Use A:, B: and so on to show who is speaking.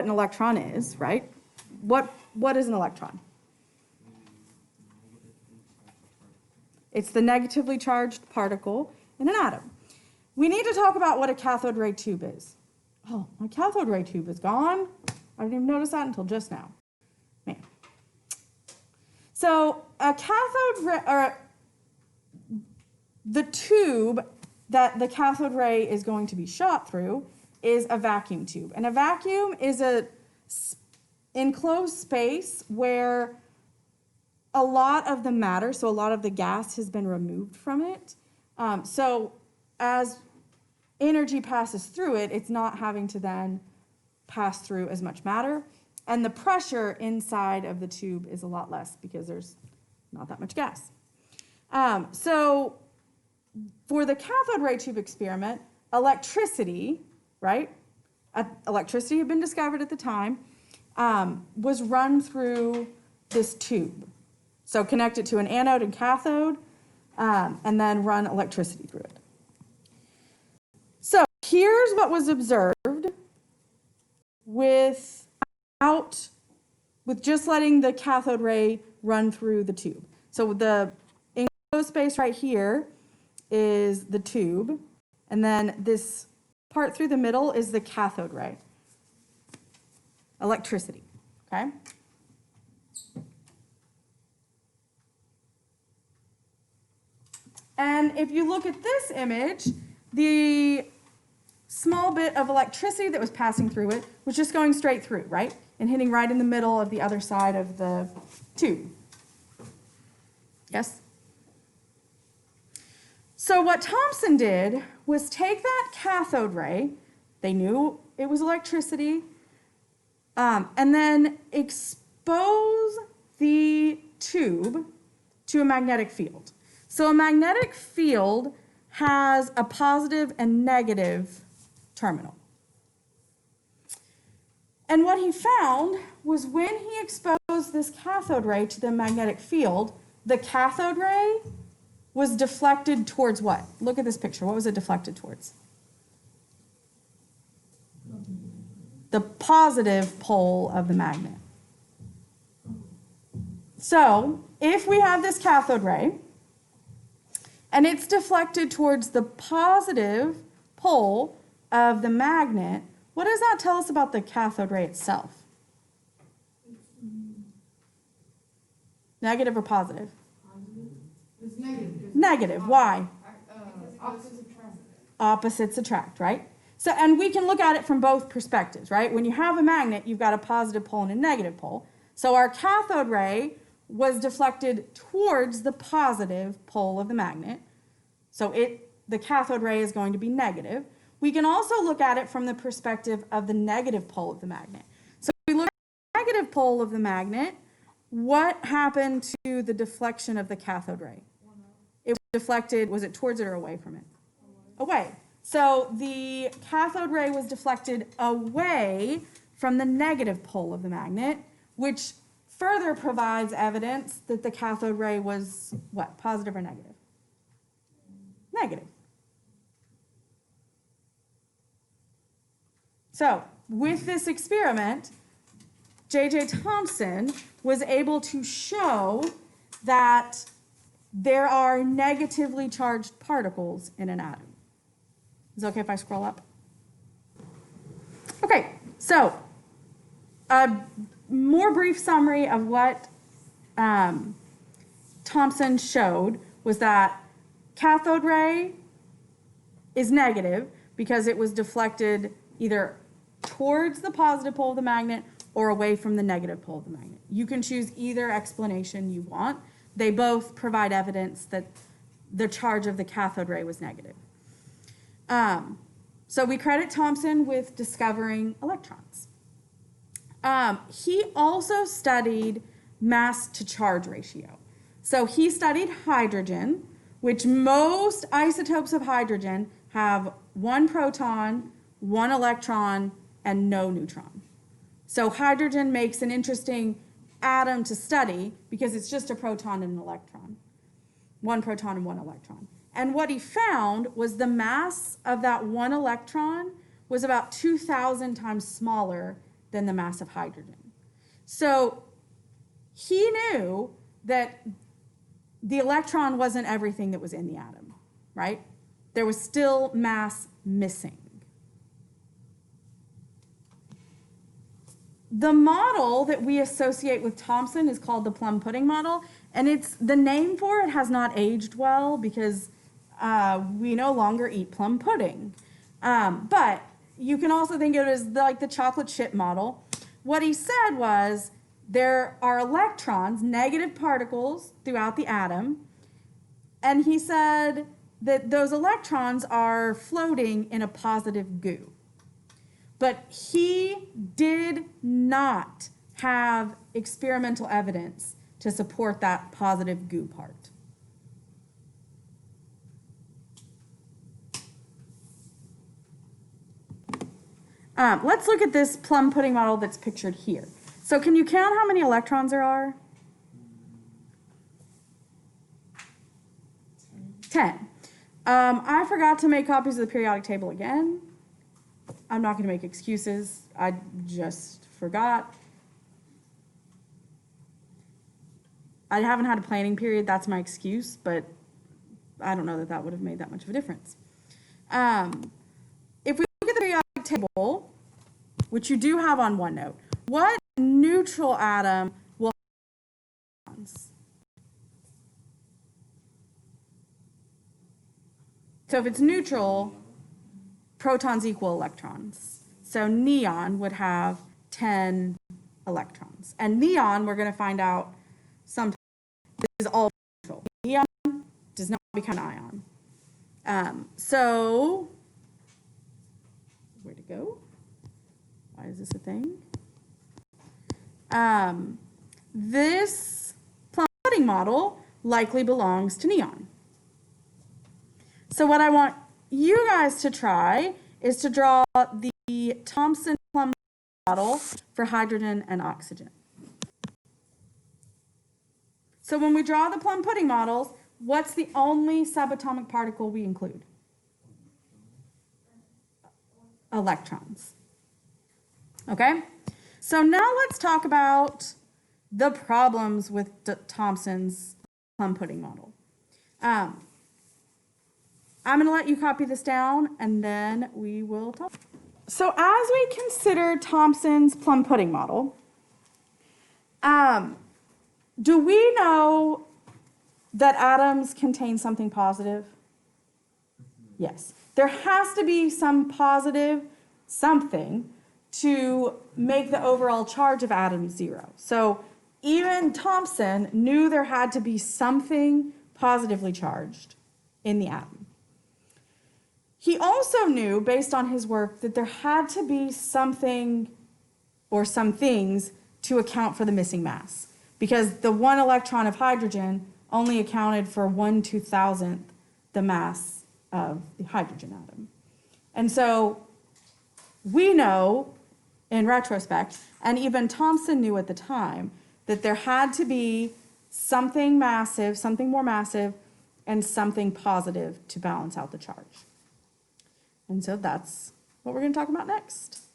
A: an electron is, right? What is an electron? It's the negatively charged particle in an atom. We need to talk about what a cathode ray tube is. Oh, my cathode ray tube is gone. I didn't even notice that until just now. Man. So a cathode ray, or the tube that the cathode ray is going to be shot through is a vacuum tube. And a vacuum is an enclosed space where a lot of the matter, so a lot of the gas has been removed from it. So as energy passes through it, it's not having to then pass through as much matter. And the pressure inside of the tube is a lot less because there's not that much gas. So for the cathode ray tube experiment, electricity, right? Electricity had been discovered at the time, was run through this tube. So connect it to an anode and cathode, and then run electricity through it. So here's what was observed with just letting the cathode ray run through the tube. So the enclosed space right here is the tube, and then this part through the middle is the cathode ray. Electricity, okay? And if you look at this image, the small bit of electricity that was passing through it was just going straight through, right? And hitting right in the middle of the other side of the tube. Yes? So what Thomson did was take that cathode ray, they knew it was electricity, and then expose the tube to a magnetic field. So a magnetic field has a positive and negative terminal. And what he found was when he exposed this cathode ray to the magnetic field, the cathode ray was deflected towards what? Look at this picture. What was it deflected towards? The positive pole of the magnet. So if we have this cathode ray, and it's deflected towards the positive pole of the magnet, what does that tell us about the cathode ray itself? Negative or positive?
B: It's negative.
A: Negative. Why?
B: Opposites attract.
A: Opposites attract, right? So, and we can look at it from both perspectives, right? When you have a magnet, you've got a positive pole and a negative pole. So our cathode ray was deflected towards the positive pole of the magnet. So the cathode ray is going to be negative. We can also look at it from the perspective of the negative pole of the magnet. So if we look at the negative pole of the magnet, what happened to the deflection of the cathode ray? It was deflected, was it towards it or away from it? Away. So the cathode ray was deflected away from the negative pole of the magnet, which further provides evidence that the cathode ray was what? Positive or negative? Negative. So with this experiment, J.J. Thomson was able to show that there are negatively charged particles in an atom. Is it okay if I scroll up? Okay, so a more brief summary of what Thomson showed was that cathode ray is negative because it was deflected either towards the positive pole of the magnet or away from the negative pole of the magnet. You can choose either explanation you want. They both provide evidence that the charge of the cathode ray was negative. So we credit Thomson with discovering electrons. He also studied mass to charge ratio. So he studied hydrogen, which most isotopes of hydrogen have 1 proton, 1 electron, and no neutron. So hydrogen makes an interesting atom to study because it's just a proton and an electron. 1 proton and 1 electron. And what he found was the mass of that 1 electron was about 2,000 times smaller than the mass of hydrogen. So he knew that the electron wasn't everything that was in the atom, right? There was still mass missing. The model that we associate with Thomson is called the Plum pudding model, and the name for it has not aged well because we no longer eat plum pudding. But you can also think of it as like the chocolate chip model. What he said was there are electrons, negative particles throughout the atom, and he said that those electrons are floating in a positive goo. But he did not have experimental evidence to support that positive goo part. Let's look at this plum pudding model that's pictured here. So can you count how many electrons there are? 10. I forgot to make copies of the periodic table again. I'm not going to make excuses. I just forgot. I haven't had a planning period. That's my excuse, but I don't know that that would have made that much of a difference. If we look at the periodic table, which you do have on OneNote, what neutral atom will have electrons? So if it's neutral, protons equal electrons. So neon would have 10 electrons. And neon, we're going to find out sometime, this is all neutral. Neon does not become an ion. So, where to go? Why is this a thing? This plum pudding model likely belongs to neon. So what I want you guys to try is to draw the Thomson plum model for hydrogen and oxygen. So when we draw the plum pudding models, what's the only subatomic particle we include? Electrons. Okay? So now let's talk about the problems with Thomson's plum pudding model. I'm going to let you copy this down, and then we will talk. So as we consider Thomson's plum pudding model, do we know that atoms contain something positive? Yes. There has to be some positive something to make the overall charge of atoms 0. So even Thomson knew there had to be something positively charged in the atom. He also knew, based on his work, that there had to be something or some things to account for the missing mass, because the 1 electron of hydrogen only accounted for 1/2000th the mass of the hydrogen atom. And so we know, in retrospect, and even Thomson knew at the time, that there had to be something massive, something more massive, and something positive to balance out the charge. And so that's what we're going to talk about next.